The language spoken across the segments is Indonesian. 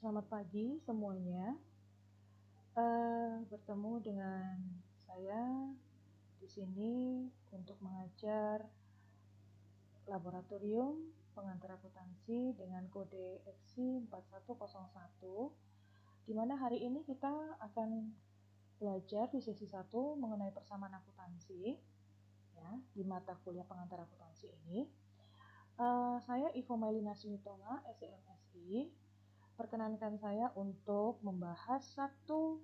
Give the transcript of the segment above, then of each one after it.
Selamat pagi semuanya. Bertemu dengan saya di sini untuk mengajar laboratorium pengantar akuntansi dengan kode EXI 4101, di mana hari ini kita akan belajar di sesi 1 mengenai persamaan akuntansi ya, di mata kuliah pengantar akuntansi ini. Saya Ivo Mailina Sunitonga, SEMSI. Perkenankan saya untuk membahas satu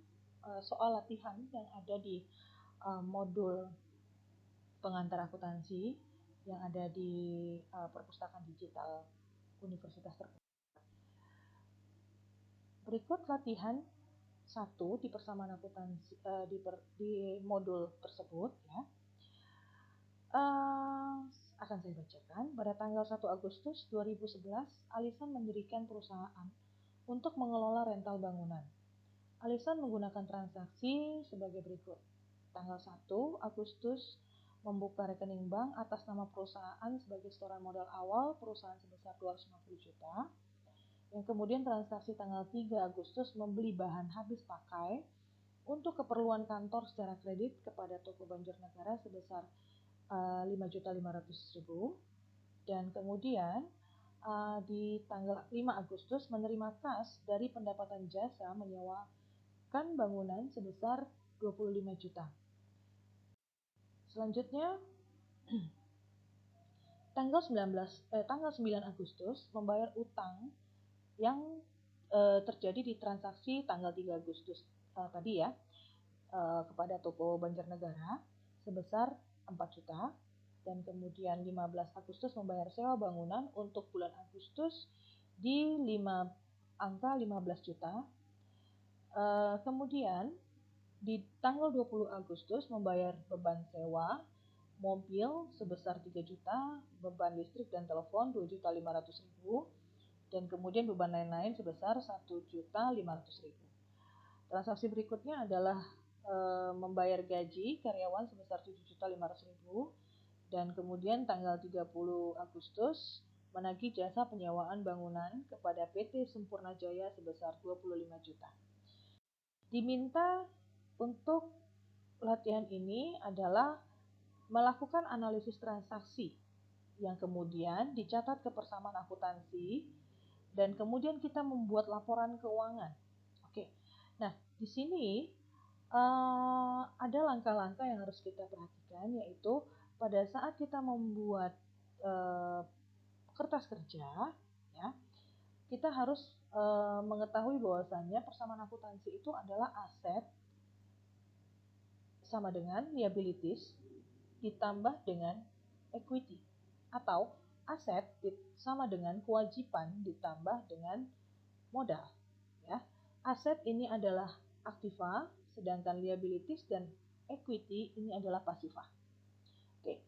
soal latihan yang ada di modul pengantar akuntansi yang ada di perpustakaan digital Universitas Terbuka. Berikut latihan 1 di persamaan akuntansi di modul tersebut ya. Akan saya bacakan. Pada tanggal 1 Agustus 2011, Alisan mendirikan perusahaan untuk mengelola rental bangunan. Alisan menggunakan transaksi sebagai berikut. Tanggal 1 Agustus membuka rekening bank atas nama perusahaan sebagai setoran modal awal perusahaan sebesar 250 juta. Yang kemudian transaksi tanggal 3 Agustus membeli bahan habis pakai untuk keperluan kantor secara kredit kepada toko Banjarnegara sebesar 5.500.000. Dan kemudian di tanggal 5 Agustus menerima kas dari pendapatan jasa menyewakan bangunan sebesar 25 juta. Selanjutnya tanggal 9 Agustus membayar utang yang terjadi di transaksi tanggal 3 Agustus tadi ya, kepada toko Banjarnegara sebesar 4 juta. Dan kemudian 15 Agustus membayar sewa bangunan untuk bulan Agustus di angka 15 juta. Kemudian di tanggal 20 Agustus membayar beban sewa mobil sebesar 3 juta, beban listrik dan telepon 2.500.000, dan kemudian beban lain-lain sebesar 1.500.000. Transaksi berikutnya adalah membayar gaji karyawan sebesar 7.500.000. Dan kemudian tanggal 30 Agustus menagih jasa penyewaan bangunan kepada PT Sempurna Jaya sebesar 25 juta. Diminta untuk latihan ini adalah melakukan analisis transaksi yang kemudian dicatat ke persamaan akuntansi dan kemudian kita membuat laporan keuangan. Oke. Nah, di sini ada langkah-langkah yang harus kita perhatikan, yaitu pada saat kita membuat kertas kerja, ya, kita harus mengetahui bahwasannya persamaan akuntansi itu adalah aset sama dengan liabilities ditambah dengan equity, atau aset sama dengan kewajiban ditambah dengan modal. Ya, aset ini adalah aktiva, sedangkan liabilities dan equity ini adalah pasiva. Oke,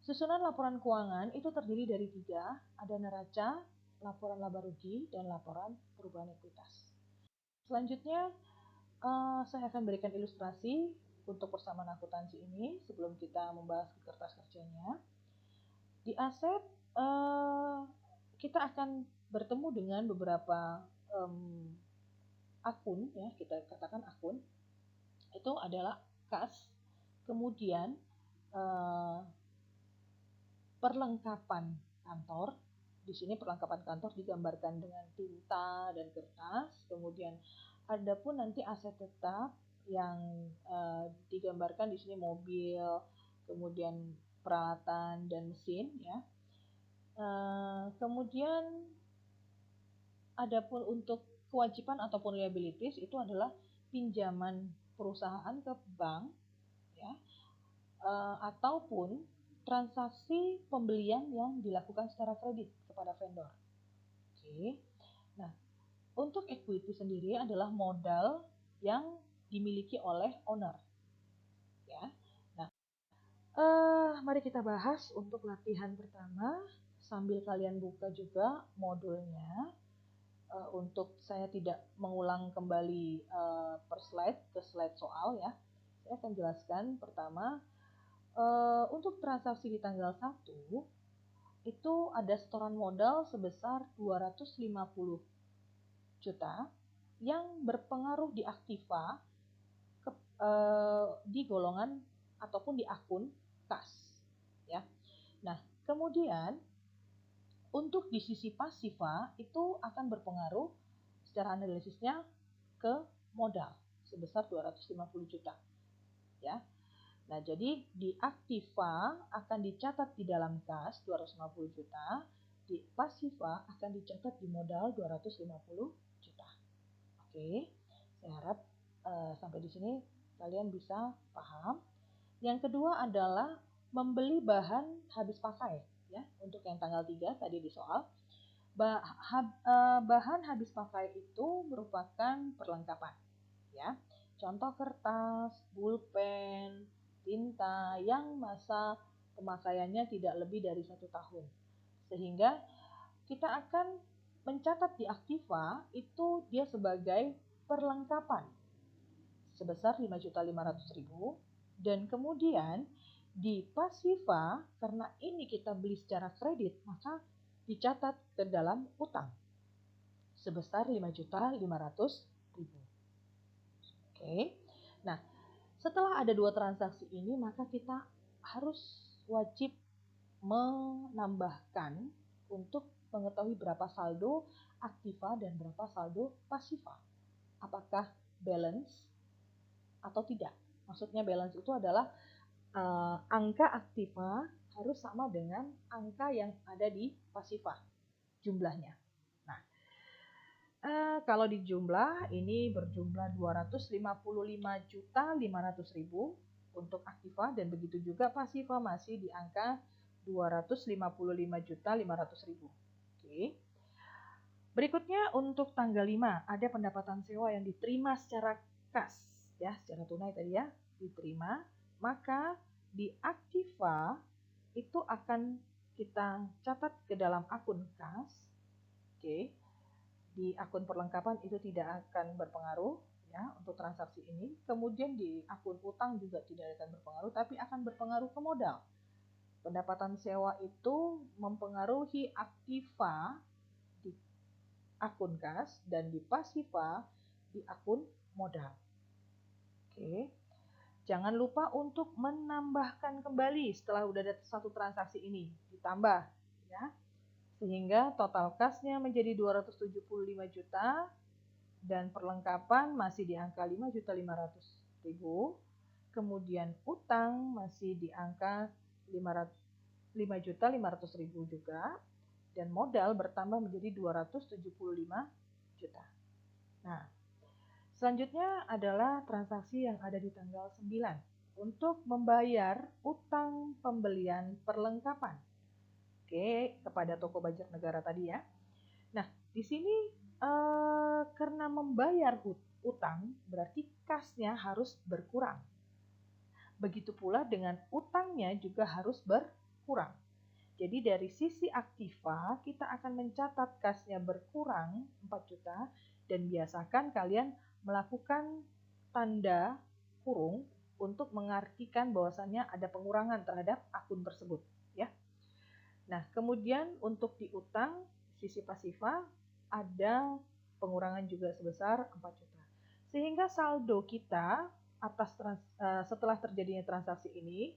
susunan laporan keuangan itu terdiri dari 3, ada neraca, laporan laba rugi, dan laporan perubahan ekuitas. Selanjutnya, saya akan berikan ilustrasi untuk persamaan akuntansi ini sebelum kita membahas ke kertas kerjanya. Di aset, kita akan bertemu dengan beberapa akun, ya, kita katakan akun. Itu adalah kas, kemudian perlengkapan kantor. Di sini perlengkapan kantor digambarkan dengan tinta dan kertas. Kemudian ada pun nanti aset tetap yang digambarkan di sini mobil, kemudian peralatan dan mesin, ya. Kemudian ada pun untuk kewajiban ataupun liabilities itu adalah pinjaman perusahaan ke bank, ya, ataupun transaksi pembelian yang dilakukan secara kredit kepada vendor. Oke. Nah, untuk equity sendiri adalah modal yang dimiliki oleh owner. Ya. Nah, mari kita bahas untuk latihan pertama sambil kalian buka juga modulnya. Untuk saya tidak mengulang kembali per slide ke slide soal, ya. Saya akan jelaskan pertama. Untuk transaksi di tanggal 1 itu ada setoran modal sebesar 250 juta yang berpengaruh di aktiva di golongan ataupun di akun kas, ya. Nah, kemudian untuk di sisi pasiva itu akan berpengaruh secara analisisnya ke modal sebesar 250 juta, ya. Nah, jadi di aktiva akan dicatat di dalam kas 250 juta, di pasiva akan dicatat di modal 250 juta. Oke, saya harap sampai di sini kalian bisa paham. Yang kedua adalah membeli bahan habis pakai, ya. Untuk yang tanggal 3 tadi di soal, bahan habis pakai itu merupakan perlengkapan, ya. Contoh kertas, pulpen, tinta yang masa pemakaiannya tidak lebih dari 1 tahun. Sehingga kita akan mencatat di aktiva itu dia sebagai perlengkapan sebesar 5.500.000, dan kemudian di pasiva karena ini kita beli secara kredit maka dicatat ke dalam utang sebesar 5.500.000. Oke. Nah, setelah ada dua transaksi ini maka kita harus wajib menambahkan untuk mengetahui berapa saldo aktiva dan berapa saldo pasiva. Apakah balance atau tidak. Maksudnya balance itu adalah angka aktiva harus sama dengan angka yang ada di pasiva jumlahnya. Nah, kalau di jumlah ini berjumlah 255.500.000 untuk aktiva, dan begitu juga pasiva masih di angka 255.500.000. Oke. Berikutnya untuk tanggal 5 ada pendapatan sewa yang diterima secara kas, ya, secara tunai tadi ya, diterima, maka di aktiva itu akan kita catat ke dalam akun kas. Oke. Di akun perlengkapan itu tidak akan berpengaruh, ya, untuk transaksi ini. Kemudian di akun utang juga tidak akan berpengaruh, tapi akan berpengaruh ke modal. Pendapatan sewa itu mempengaruhi aktiva di akun kas dan di pasiva di akun modal. Oke. Jangan lupa untuk menambahkan kembali setelah udah ada satu transaksi ini, ditambah, ya. Sehingga total kasnya menjadi 275 juta dan perlengkapan masih di angka 5.500.000. Kemudian utang masih di angka 5.500.000 juga, dan modal bertambah menjadi 275 juta. Nah, selanjutnya adalah transaksi yang ada di tanggal 9 untuk membayar utang pembelian perlengkapan. Oke, kepada toko Banjarnegara tadi ya. Nah, di sini karena membayar utang berarti kasnya harus berkurang. Begitu pula dengan utangnya juga harus berkurang. Jadi dari sisi aktiva kita akan mencatat kasnya berkurang 4 juta, dan biasakan kalian melakukan tanda kurung untuk mengartikan bahwasannya ada pengurangan terhadap akun tersebut, ya. Nah, kemudian untuk di utang sisi pasiva ada pengurangan juga sebesar 4 juta. Sehingga saldo kita setelah terjadinya transaksi ini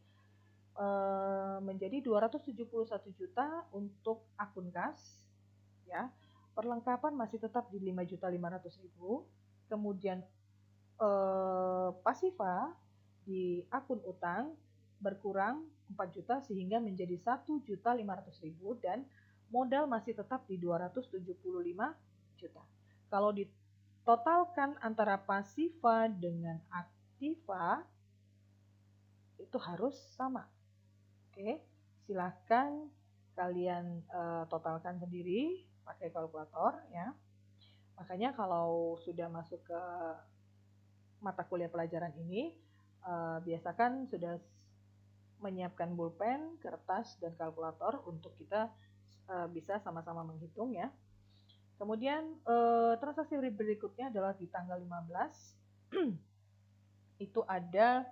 menjadi 271 juta untuk akun kas, ya. Perlengkapan masih tetap di 5.500.000. Kemudian pasiva di akun utang berkurang 4 juta sehingga menjadi 1.500.000, dan modal masih tetap di 275 juta. Kalau ditotalkan antara pasiva dengan aktiva itu harus sama. Oke, silahkan kalian totalkan sendiri pakai kalkulator, ya. Makanya kalau sudah masuk ke mata kuliah pelajaran ini, biasakan sudah menyiapkan pulpen, kertas, dan kalkulator untuk kita bisa sama-sama menghitung, ya. Kemudian transaksi berikutnya adalah di tanggal 15 itu ada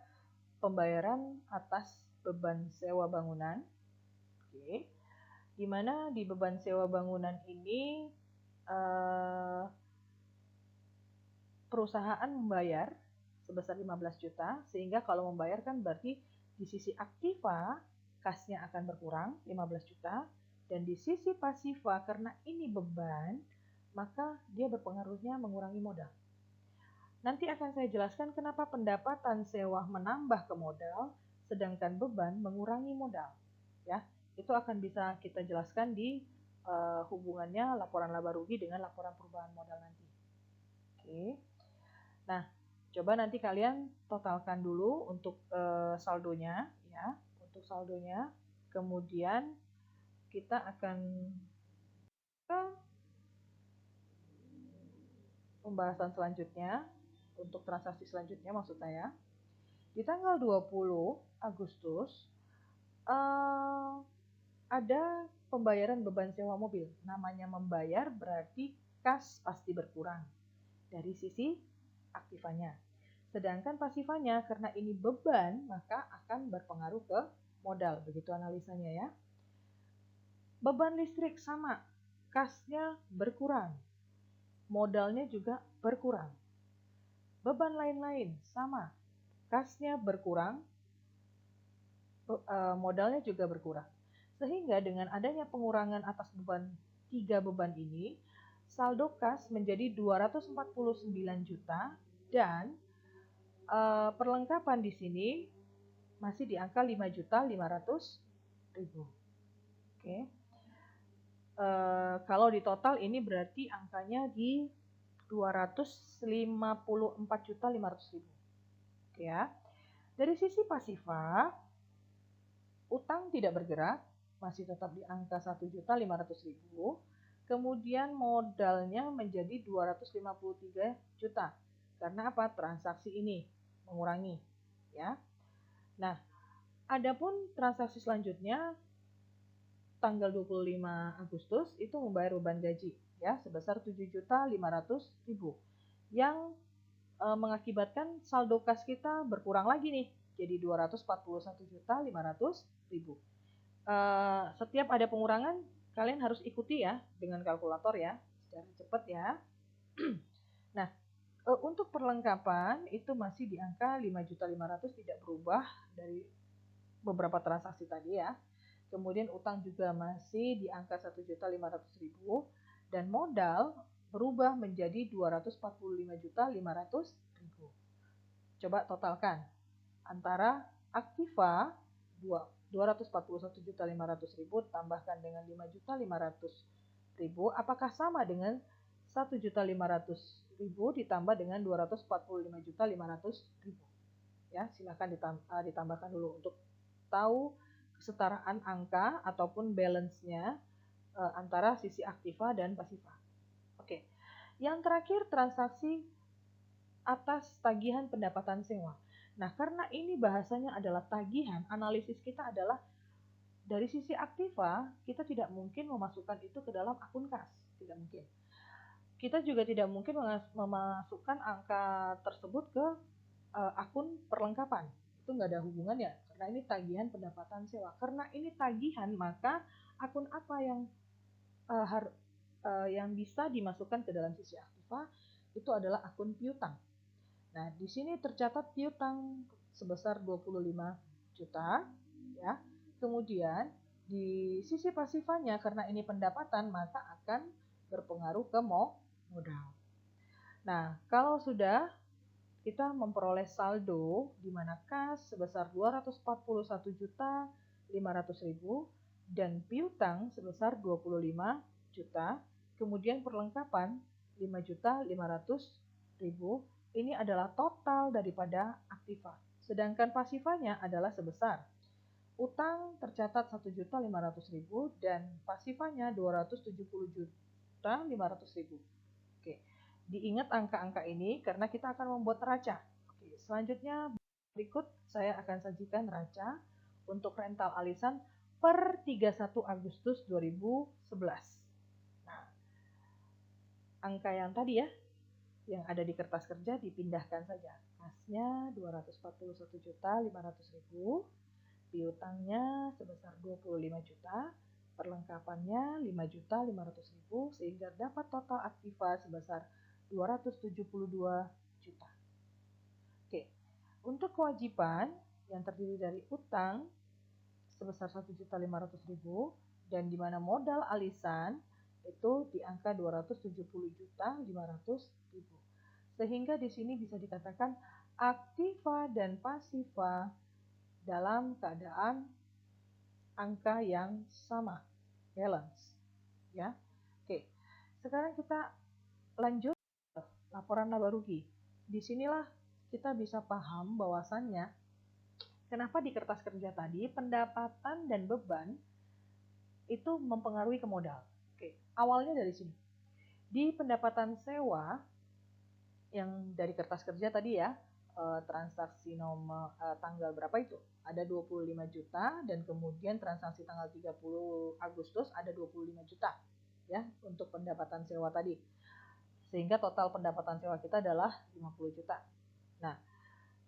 pembayaran atas beban sewa bangunan. Oke. Di mana di beban sewa bangunan ini perusahaan membayar sebesar 15 juta, sehingga kalau membayar kan berarti di sisi aktiva kasnya akan berkurang 15 juta, dan di sisi pasiva karena ini beban, maka dia berpengaruhnya mengurangi modal. Nanti akan saya jelaskan kenapa pendapatan sewa menambah ke modal, sedangkan beban mengurangi modal. Ya, itu akan bisa kita jelaskan di hubungannya laporan laba rugi dengan laporan perubahan modal nanti. Oke. Nah, coba nanti kalian totalkan dulu untuk saldonya, ya, untuk saldonya. Kemudian kita akan ke pembahasan selanjutnya. Untuk transaksi selanjutnya maksud saya, di tanggal 20 Agustus ada pembayaran beban sewa mobil. Namanya membayar berarti kas pasti berkurang dari sisi aktivanya. Sedangkan pasifanya karena ini beban maka akan berpengaruh ke modal. Begitu analisanya ya. Beban listrik sama, kasnya berkurang, modalnya juga berkurang. Beban lain-lain sama, kasnya berkurang, modalnya juga berkurang. Sehingga dengan adanya pengurangan atas beban 3 beban ini, saldo kas menjadi 249 juta dan perlengkapan di sini masih di angka 5.500.000. Oke. Kalau di total ini berarti angkanya di 254.500.000. Oke ya. Dari sisi pasiva, utang tidak bergerak, masih tetap di angka 1.500.000. Kemudian modalnya menjadi 253 juta. Karena apa? Transaksi ini mengurangi, ya. Nah, adapun transaksi selanjutnya tanggal 25 Agustus itu membayar beban gaji, ya, sebesar 7.500.000 yang mengakibatkan saldo kas kita berkurang lagi nih, jadi 241.500.000. Setiap ada pengurangan, kalian harus ikuti ya dengan kalkulator ya, secara cepat ya. Nah, untuk perlengkapan itu masih di angka 5.500.000, tidak berubah dari beberapa transaksi tadi ya. Kemudian utang juga masih di angka 1.500.000 dan modal berubah menjadi 245.500.000. Coba totalkan antara aktiva 241.500.000 tambahkan dengan 5.500.000, apakah sama dengan 1.500.000 ditambah dengan 245.500.000? Ya, silakan ditambahkan dulu untuk tahu kesetaraan angka ataupun balance-nya antara sisi aktiva dan pasiva. Oke. Yang terakhir transaksi atas tagihan pendapatan sewa. Nah, karena ini bahasanya adalah tagihan, analisis kita adalah dari sisi aktiva, kita tidak mungkin memasukkan itu ke dalam akun kas, tidak mungkin. Kita juga tidak mungkin memasukkan angka tersebut ke akun perlengkapan. Itu nggak ada hubungannya, karena ini tagihan pendapatan sewa. Karena ini tagihan, maka akun apa yang bisa dimasukkan ke dalam sisi aktiva itu adalah akun piutang. Nah, di sini tercatat piutang sebesar 25 juta ya. Kemudian di sisi pasifanya karena ini pendapatan maka akan berpengaruh ke modal. Nah, kalau sudah kita memperoleh saldo di mana kas sebesar 241.500.000 dan piutang sebesar 25 juta, kemudian perlengkapan 5.500.000, ini adalah total daripada aktiva. Sedangkan pasifanya adalah sebesar utang tercatat 1.500.000 dan pasifanya 270.500.000. Oke, diingat angka-angka ini karena kita akan membuat neraca. Oke, selanjutnya berikut saya akan sajikan neraca untuk rental alisan per 31 Agustus 2011. Nah, angka yang tadi ya, yang ada di kertas kerja dipindahkan saja. Kasnya 241.500.000, piutangnya sebesar 25 juta, perlengkapannya 5.500.000 sehingga dapat total aktiva sebesar 272 juta. Oke, untuk kewajiban yang terdiri dari utang sebesar 1.500.000 dan di mana modal alisan itu di angka 270.500.000. Sehingga di sini bisa dikatakan aktiva dan pasiva dalam keadaan angka yang sama, balance, ya. Oke, sekarang kita lanjut laporan laba rugi. Disinilah kita bisa paham bahwasannya kenapa di kertas kerja tadi pendapatan dan beban itu mempengaruhi ke modal. Oke, awalnya dari sini. Di pendapatan sewa yang dari kertas kerja tadi ya, transaksi nomor tanggal berapa itu? Ada 25 juta dan kemudian transaksi tanggal 30 Agustus ada 25 juta ya untuk pendapatan sewa tadi. Sehingga total pendapatan sewa kita adalah 50 juta. Nah,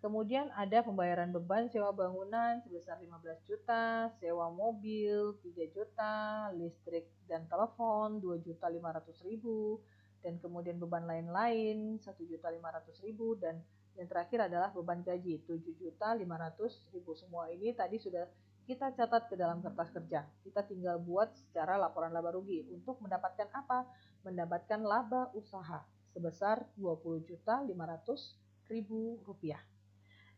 kemudian ada pembayaran beban sewa bangunan sebesar 15 juta, sewa mobil 3 juta, listrik dan telepon 2.500.000, dan kemudian beban lain-lain 1.500.000, dan yang terakhir adalah beban gaji 7.500.000. Semua ini tadi sudah kita catat ke dalam kertas kerja. Kita tinggal buat secara laporan laba rugi untuk mendapatkan apa? Mendapatkan laba usaha sebesar 20.500.000 rupiah.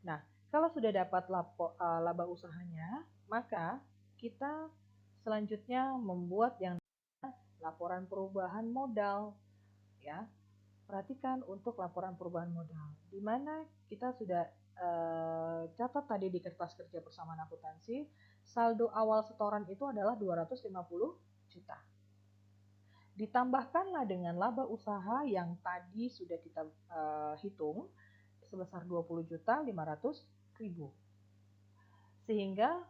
Nah, kalau sudah dapat laba usahanya, maka kita selanjutnya membuat yang laporan perubahan modal, ya. Perhatikan untuk laporan perubahan modal, di mana kita sudah catat tadi di kertas kerja persamaan akuntansi, saldo awal setoran itu adalah 250 juta. Ditambahkanlah dengan laba usaha yang tadi sudah kita hitung sebesar 20.500.000. Sehingga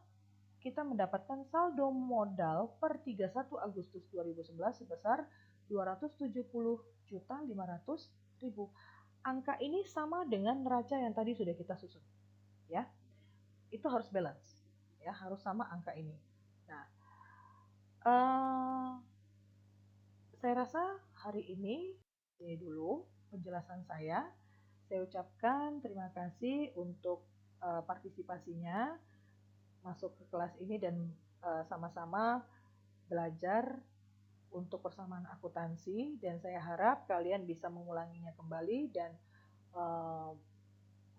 kita mendapatkan saldo modal per 31 Agustus 2011 sebesar 270.500.000. Angka ini sama dengan neraca yang tadi sudah kita susun. Ya. Itu harus balance. Ya, harus sama angka ini. Nah, saya rasa hari ini dulu penjelasan saya. Saya ucapkan terima kasih untuk partisipasinya masuk ke kelas ini dan sama-sama belajar untuk persamaan akuntansi, dan saya harap kalian bisa mengulanginya kembali dan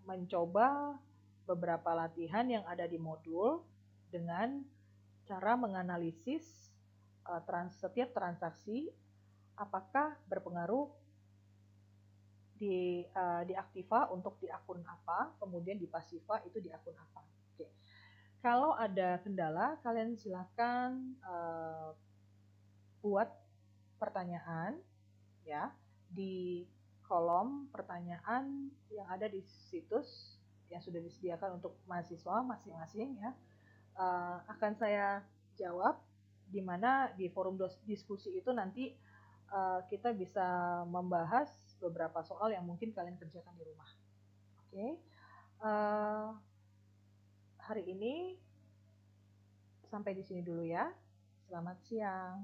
mencoba beberapa latihan yang ada di modul dengan cara menganalisis setiap transaksi apakah berpengaruh di aktiva untuk di akun apa, kemudian di pasiva itu di akun apa. Oke. Kalau ada kendala, kalian silakan buat pertanyaan ya di kolom pertanyaan yang ada di situs yang sudah disediakan untuk mahasiswa masing-masing ya. Akan saya jawab di mana di forum diskusi itu nanti kita bisa membahas beberapa soal yang mungkin kalian kerjakan di rumah. Oke. Hari ini sampai di sini dulu ya. Selamat siang.